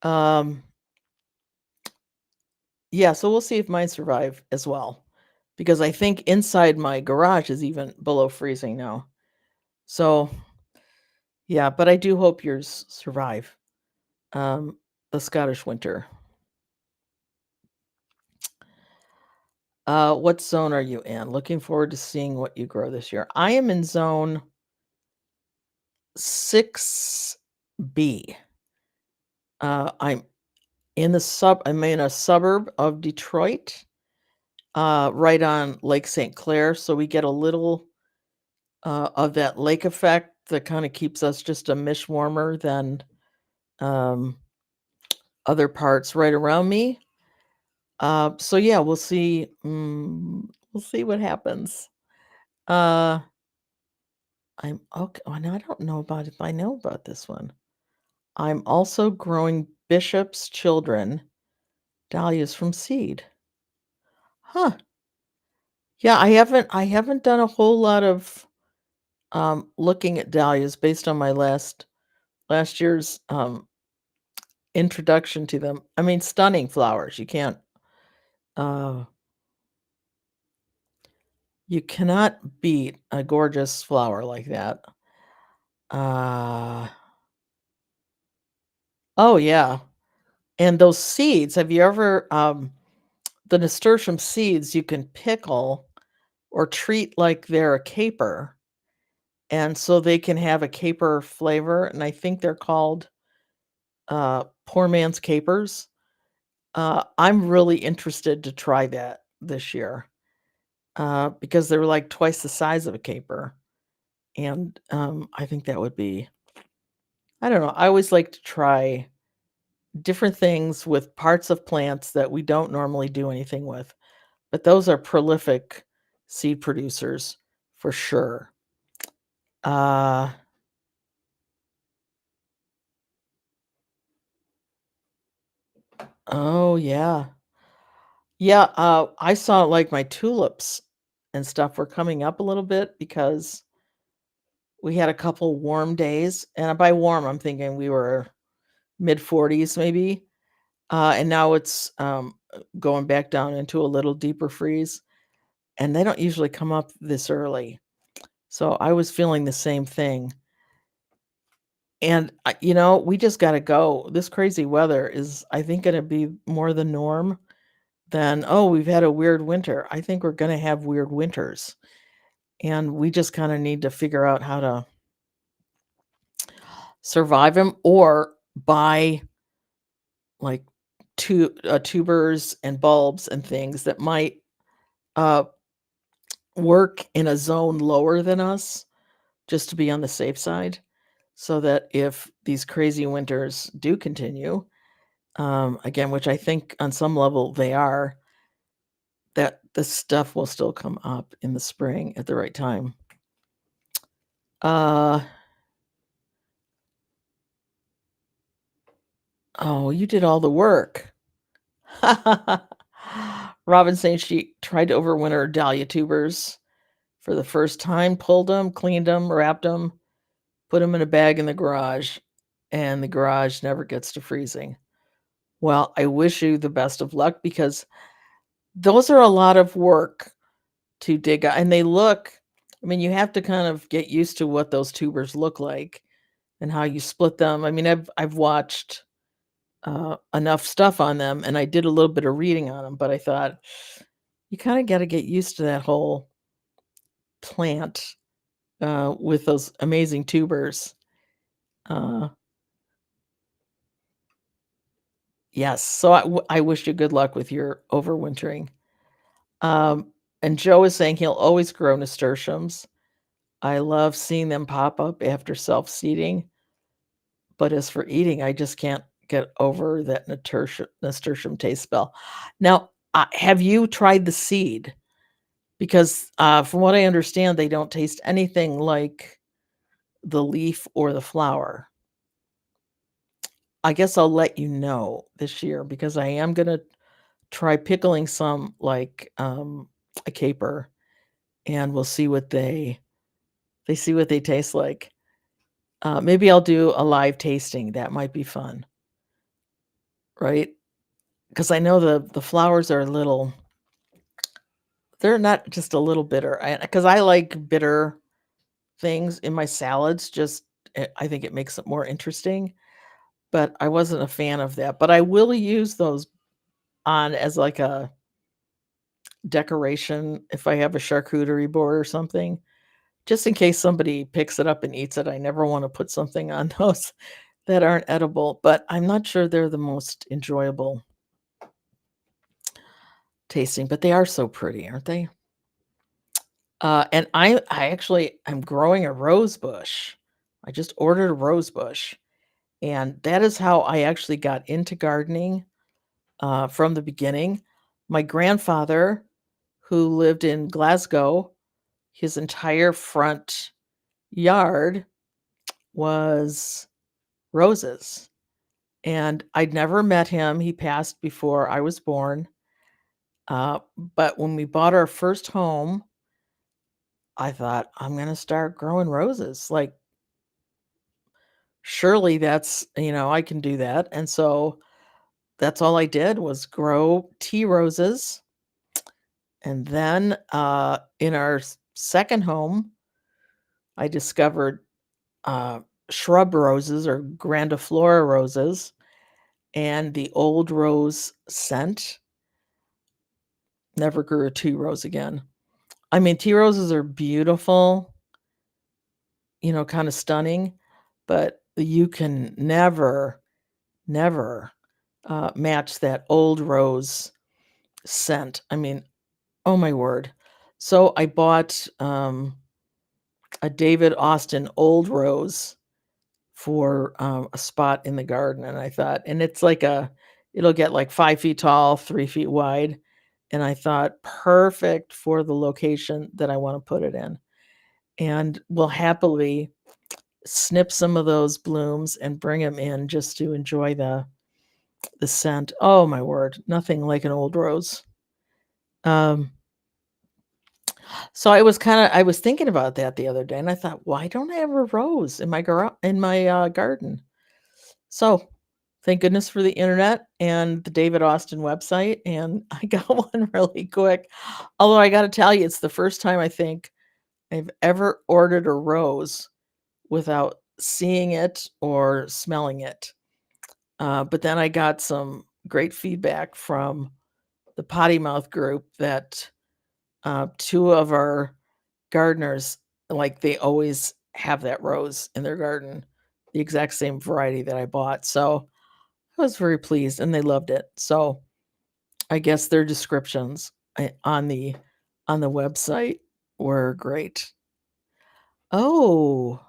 Speaker 1: Um, yeah, so we'll see if mine survive as well, because I think inside my garage is even below freezing now. So, yeah, but I do hope yours survive, um, the Scottish winter. What zone are you in? Looking forward to seeing what you grow this year. I am in zone 6B. I'm I'm in a suburb of Detroit, right on Lake St. Clair, so we get a little, of that lake effect that kinda keeps us just a mish warmer than, um, other parts right around me. So yeah, we'll see what happens. Uh, I'm okay. Oh, now I don't know about if I know about this one. I'm also growing Bishop's Children dahlias from seed. Huh. Yeah, I haven't done a whole lot of, looking at dahlias based on my last year's, introduction to them. I mean, stunning flowers. Uh, you cannot beat a gorgeous flower like that. Uh, oh yeah. And those seeds, have you ever, the nasturtium seeds you can pickle or treat like they're a caper. and so they can have a caper flavor, and I think they're called, poor man's capers. I'm really interested to try that this year, because they're, like, twice the size of a caper, and, I think that would be I don't know, I always like to try different things with parts of plants that we don't normally do anything with, but those are prolific seed producers for sure. Uh, oh, yeah. Yeah, I saw, like, my tulips and stuff were coming up a little bit because we had a couple warm days, and by warm, I'm thinking we were mid-40s maybe, and now it's, going back down into a little deeper freeze, and they don't usually come up this early. So I was feeling the same thing. And, we just gotta go. This crazy weather is, I think, gonna be more the norm than, "Oh, we've had a weird winter." I think we're gonna have weird winters, and we just kinda need to figure out how to survive them or buy, like, tubers and bulbs and things that might, uh, work in a zone lower than us just to be on the safe side, so that if these crazy winters do continue, again, which I think on some level they are, that the stuff will still come up in the spring at the right time. Uh, oh, you did all the work. Robin saying she tried to overwinter dahlia tubers for the first time, pulled them, cleaned them, wrapped them, put them in a bag in the garage, and the garage never gets to freezing. Well, I wish you the best of luck because those are a lot of work to dig out, and they look I mean, you have to kind of get used to what those tubers look like and how you split them. I mean, I've watched, enough stuff on them, and I did a little bit of reading on them, but I thought, "You kinda gotta get used to that whole plant, with those amazing tubers." Uh, yes, so I wish you good luck with your overwintering. Um, and Joe is saying he'll always grow nasturtiums. I love seeing them pop up after self-seeding. But as for eating, I just can't get over that nasturtium taste spell. Now, have you tried the seed? Because, from what I understand, they don't taste anything like the leaf or the flower. I guess I'll let you know this year because I am gonna try pickling some like, a caper, and we'll see what they see what they taste like. Maybe I'll do a live tasting, that might be fun, right? 'Cause I know the flowers are a little they're not just a little bitter, because I like bitter things in my salads, just I think it makes it more interesting, but I wasn't a fan of that, but I will use those on as, like, a decoration if I have a charcuterie board or something, just in case somebody picks it up and eats it. I never wanna put something on those that aren't edible, but I'm not sure they're the most enjoyable tasting, but they are so pretty, aren't they? And I actually am growing a rose bush. I just ordered a rose bush, and that is how I actually got into gardening, from the beginning. My grandfather, who lived in Glasgow, his entire front yard was roses, and I'd never met him. He passed before I was born, but when we bought our first home, I thought, "I'm gonna start growing roses." Like, surely that's I can do that, and so that's all I did was grow tea roses, and then, in our second home, I discovered, uh, shrub roses or grandiflora roses and the old rose scent. Never grew a tea rose again. I mean, tea roses are beautiful, kind of stunning, but you can never match that old rose scent. I mean, oh my word. So I bought a David Austin old rose for a spot in the garden. And I thought, and it's like it'll get like 5 feet tall, 3 feet wide. And I thought, perfect for the location that I want to put it in. And will happily snip some of those blooms and bring them in just to enjoy the scent. Oh my word, nothing like an old rose. Um, so I was thinking about that the other day, and I thought, why don't I have a rose in my garden? So thank goodness for the internet and the David Austin website, and I got one really quick. Although I got to tell you, it's the first time I think I've ever ordered a rose without seeing it or smelling it. But then I got some great feedback from the Potty Mouth group that two of our gardeners, like, they always have that rose in their garden, the exact same variety that I bought. So I was very pleased and they loved it. So I guess their descriptions on the website were great. Oh,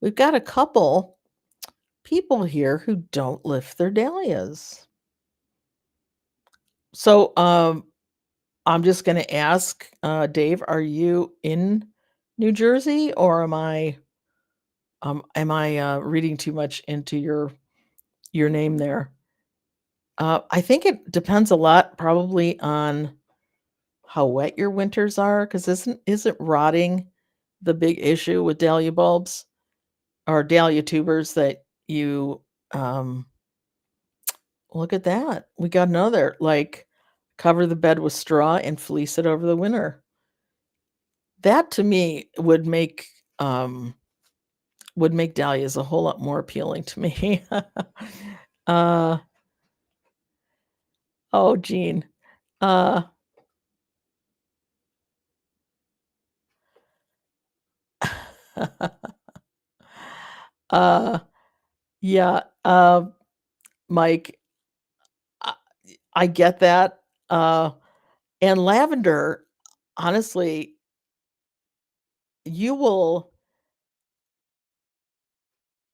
Speaker 1: we've got a couple people here who don't lift their dahlias. So I'm just going to ask, Dave, are you in New Jersey, or am I reading too much into your name there? I think it depends a lot probably on how wet your winters are, because isn't rotting the big issue with dahlia bulbs or dahlia tubers that you look at that. We got another, like, cover the bed with straw and fleece it over the winter. That to me would make dahlias a whole lot more appealing to me. uh oh, Jean. Uh uh yeah, Mike, I, I get that. And lavender, honestly, you will.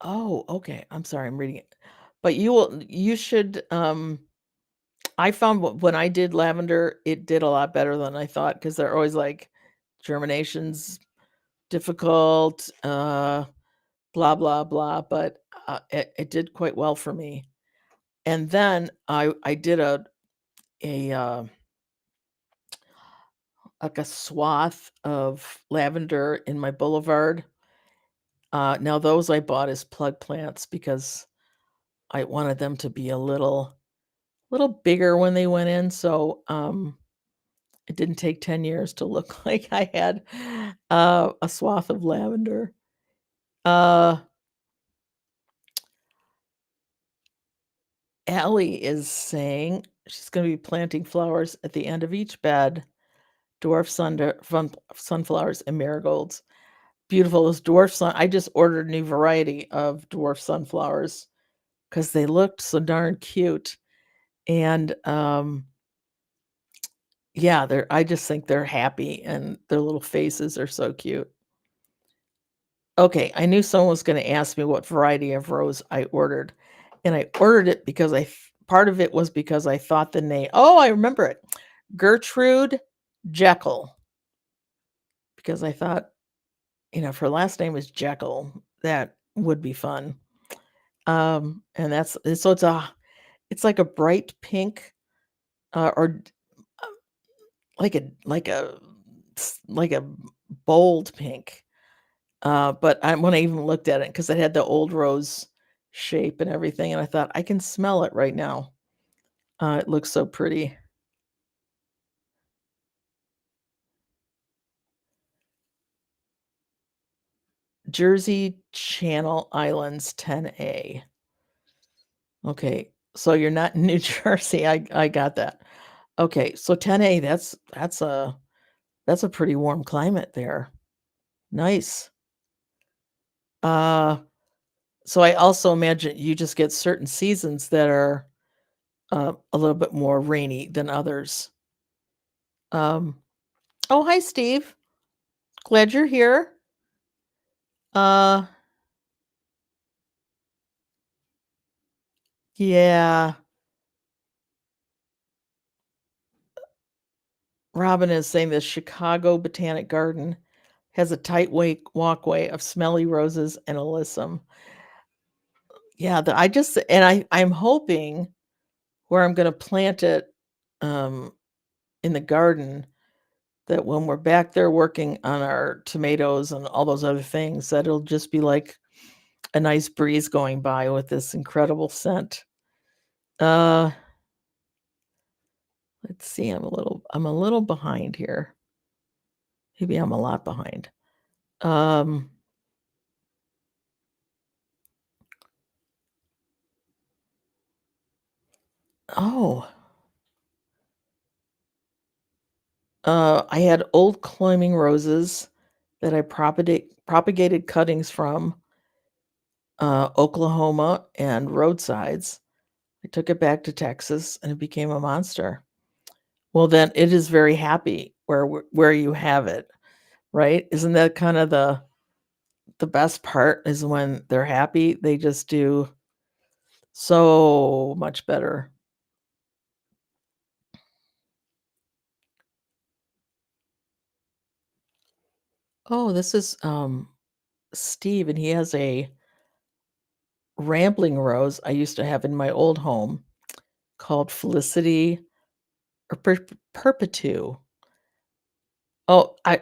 Speaker 1: Oh, okay. I'm sorry, I'm reading it. But you should I found when I did lavender, it did a lot better than I thought, because they're always like germinations difficult, blah blah blah, but it did quite well for me. And then I did a like a swath of lavender in my boulevard. Now those I bought as plug plants because I wanted them to be a little bigger when they went in, so, it didn't take 10 years to look like I had, a swath of lavender. Uh, Allie is saying she's gonna be planting flowers at the end of each bed, dwarf sunflowers and marigolds. Beautiful, those I just ordered a new variety of dwarf sunflowers because they looked so darn cute, and, yeah, I just think they're happy and their little faces are so cute. Okay, I knew someone was gonna ask me what variety of rose I ordered, and I ordered it because part of it was because I thought the name. Oh, I remember it. Gertrude Jekyll, because I thought, if her last name is Jekyll, that would be fun. And so it's like a bright pink, or like a bold pink. But when I even looked at it, because it had the old rose shape and everything, and I thought, I can smell it right now. It looks so pretty. Jersey Channel Islands 10A. Okay, so you're not in New Jersey. I got that. Okay, so 10A, that's a pretty warm climate there. Nice. Uh, so I also imagine you just get certain seasons that are, a little bit more rainy than others. Um Oh, hi, Steve. Glad you're here. Uh, yeah, Robin is saying the Chicago Botanic Garden has a tight walkway of smelly roses and alyssum. Yeah, I just and I'm hoping where I'm gonna plant it, um, in the garden, that when we're back there working on our tomatoes and all those other things, that it'll just be like a nice breeze going by with this incredible scent. Uh, let's see, I'm a little behind here. Maybe I'm a lot behind. Um, oh, I had old climbing roses that I propagated cuttings from, Oklahoma and roadsides. I took it back to Texas and it became a monster. Well, then it is very happy where you have it, right? Isn't that kind of the best part is when they're happy, they just do so much better. Oh, this is, Steve, and he has a rambling rose I used to have in my old home called Felicity or Perpetu. Oh, I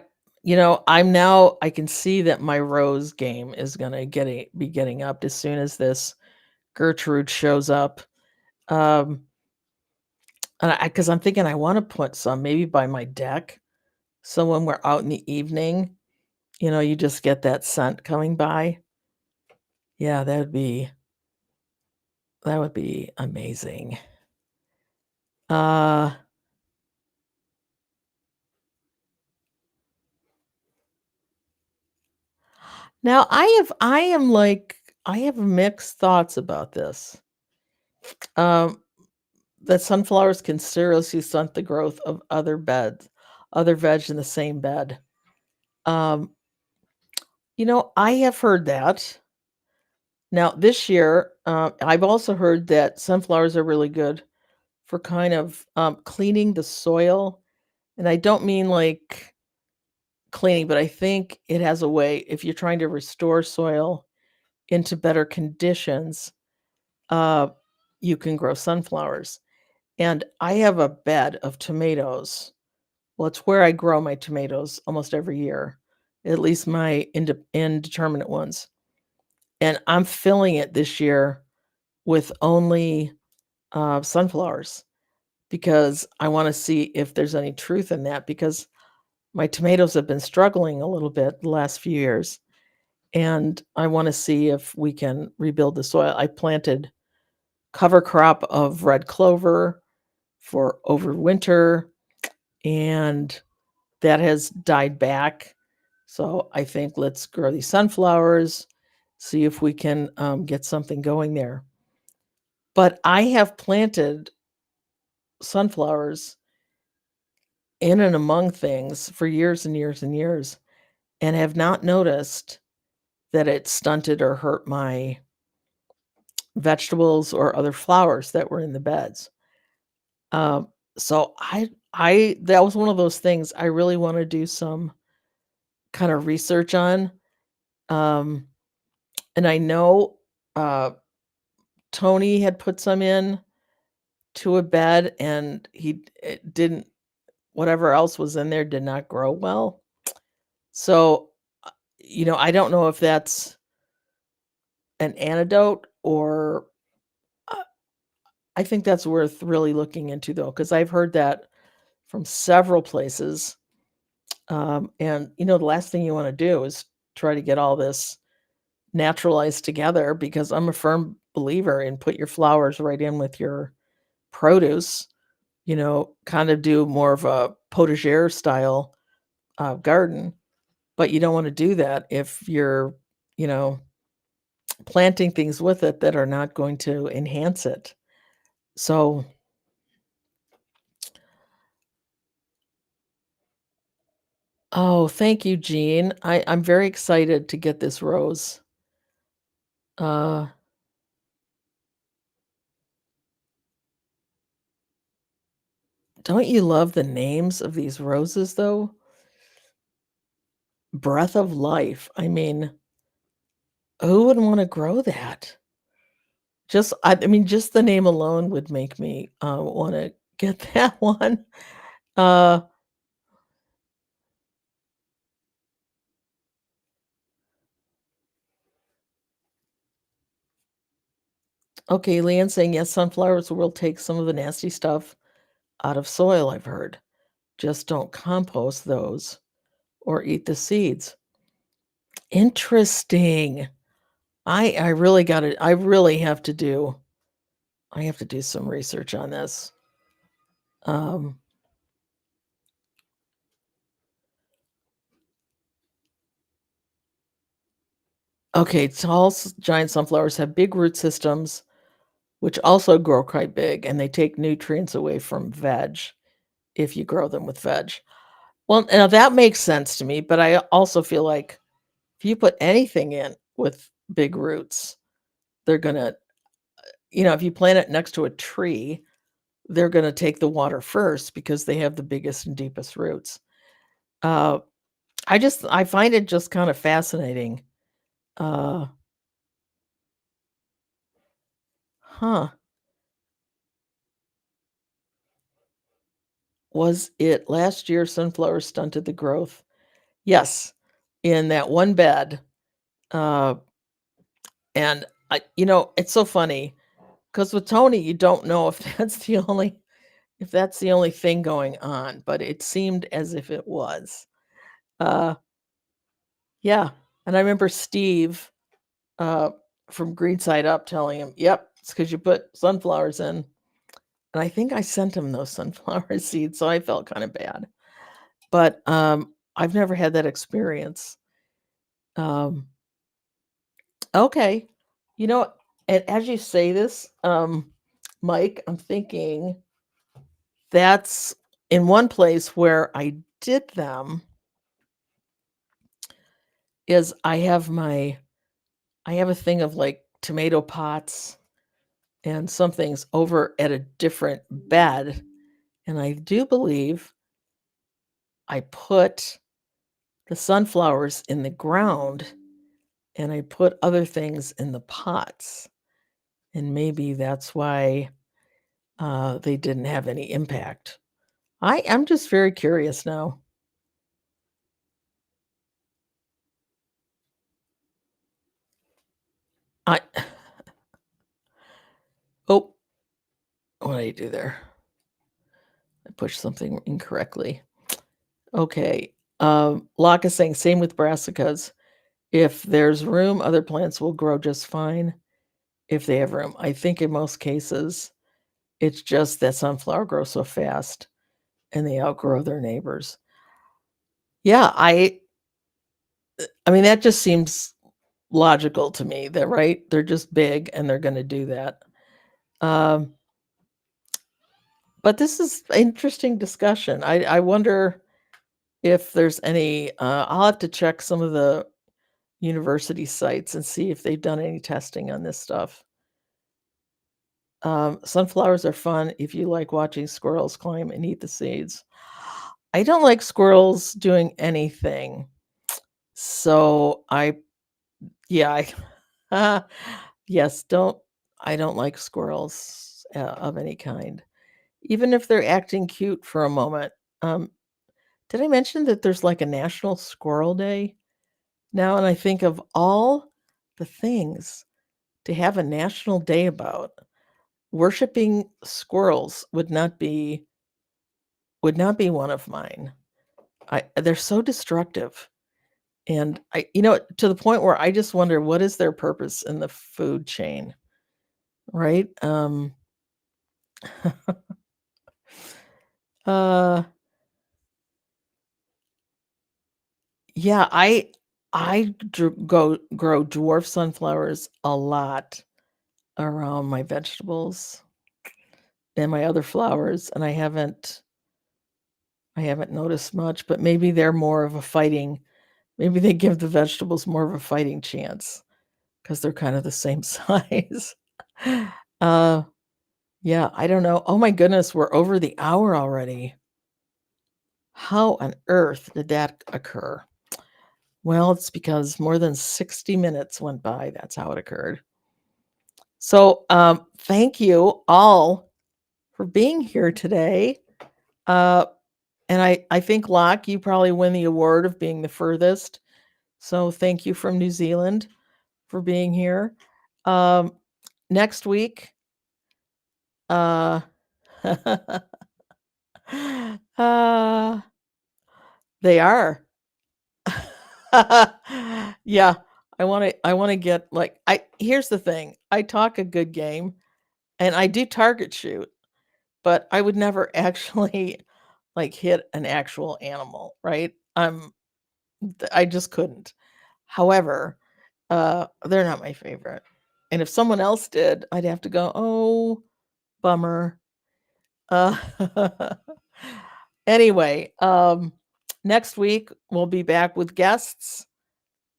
Speaker 1: can see that my rose game is gonna be getting up as soon as this Gertrude shows up. Um, and because I'm thinking I wanna put some maybe by my deck, so when we're out in the evening, you just get that scent coming by. Yeah, that would be amazing. Uh, now I have mixed thoughts about this. Um, that sunflowers can seriously stunt the growth of other veg in the same bed. Um, I have heard that. Now, this year, I've also heard that sunflowers are really good for kind of cleaning the soil. And I don't mean like cleaning, but I think it has a way, if you're trying to restore soil into better conditions, uh, you can grow sunflowers. And I have a bed of tomatoes. Well, it's where I grow my tomatoes almost every year, at least my indeterminate ones. And I'm filling it this year with only sunflowers because I want to see if there's any truth in that because my tomatoes have been struggling a little bit the last few years. And I want to see if we can rebuild the soil. I planted cover crop of red clover for overwinter, and that has died back. So I think let's grow these sunflowers, see if we can get something going there. But I have planted sunflowers in and among things for years and years and years and have not noticed that it stunted or hurt my vegetables or other flowers that were in the beds. Um, so I that was one of those things I really want to do some kind of research on. Um, and I know uh, Tony had put some in to a bed, and it didn't. Whatever else was in there did not grow well. So, I don't know if that's an antidote or uh, I think that's worth really looking into though, because I've heard that from several places. And the last thing you want to do is try to get all this naturalized together because I'm a firm believer in put your flowers right in with your produce, kind of do more of a potager style garden. but you don't wanna do that if you're, you know, planting things with it that are not going to enhance it. So, oh, thank you, Jean. I'm very excited to get this rose. Uh, don't you love the names of these roses, though? Breath of life. I mean, who would wanna grow that? I mean, just the name alone would make me, wanna get that one. Uh, okay, Leanne saying, "Yes, sunflowers will take some of the nasty stuff out of soil, I've heard. Just don't compost those or eat the seeds." Interesting. I really gotta I have to do some research on this. Um, okay, giant sunflowers have big root systems, which also grow quite big, and they take nutrients away from veg if you grow them with veg. Well, now that makes sense to me, but I also feel like if you put anything in with big roots, they're gonna, if you plant it next to a tree, they're gonna take the water first because they have the biggest and deepest roots. Uh, I find it just kind of fascinating. Uh, huh. Was it last year sunflower stunted the growth? Yes, in that one bed. Uh, and it's so funny because with Tony, you don't know if that's the only thing going on, but it seemed as if it was. Uh, yeah, and I remember Steve, uh, from Green Side Up telling him, "Yep, it's because you put sunflowers in." And I think I sent him those sunflower seeds, so I felt kinda bad. But, I've never had that experience. Um, okay. You know, and as you say this, Mike, I'm thinking that's in one place where I did them is I have a thing of, like, tomato pots and some things over at a different bed, and I do believe I put the sunflowers in the ground, and I put other things in the pots, and maybe that's why, they didn't have any impact. I'm just very curious now. I Oh, what did I do there? I pushed something incorrectly. Okay. Locke is saying, "Same with brassicas. If there's room, other plants will grow just fine if they have room." I think in most cases, it's just that sunflower grows so fast and they outgrow their neighbors. Yeah, I mean, that just seems logical to me that, right? They're just big and they're gonna do that. Um, but this is interesting discussion. I wonder if there's any, I'll have to check some of the university sites and see if they've done any testing on this stuff. Sunflowers are fun if you like watching squirrels climb and eat the seeds. I don't like squirrels doing anything. So yeah, yes, I don't like squirrels of any kind, even if they're acting cute for a moment. Um, did I mention that there's like a National Squirrel Day now? And I think of all the things to have a national day about, worshiping squirrels would not be one of mine. They're so destructive. And to the point where I just wonder what is their purpose in the food chain, right? Uh, Yeah, I grow dwarf sunflowers a lot around my vegetables and my other flowers, and I haven't noticed much, but maybe they're more of a fighting maybe they give the vegetables more of a fighting chance because 'cause they're kind of the same size. Uh, yeah, I don't know. Oh my goodness, we're over the hour already. How on earth did that occur? Well, it's because more than 60 minutes went by. That's how it occurred. So, thank you all for being here today. Uh, and I think, Locke, you probably win the award of being the furthest. So, thank you from New Zealand for being here. Um, next week, uh, uh, they are. Yeah, I wanna get, like here's the thing, I talk a good game, and I do target shoot, but I would never actually, like, hit an actual animal, right? I just couldn't. However, they're not my favorite, and if someone else did, I'd have to go, "Oh, bummer." Uh, anyway, next week, we'll be back with guests.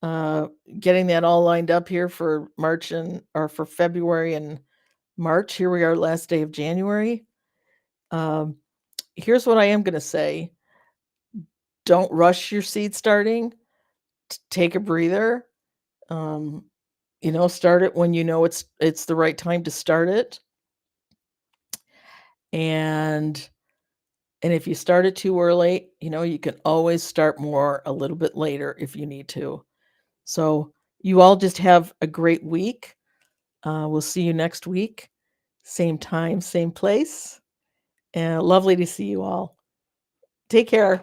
Speaker 1: Uh, getting that all lined up here for March or for February and March. Here we are, last day of January. Um, here's what I am going to say: don't rush your seed starting. Take a breather. Um, start it when you know it's the right time to start it. And if you start it too early, you can always start more a little bit later if you need to. So you all just have a great week. We'll see you next week. Same time, same place. And lovely to see you all. Take care.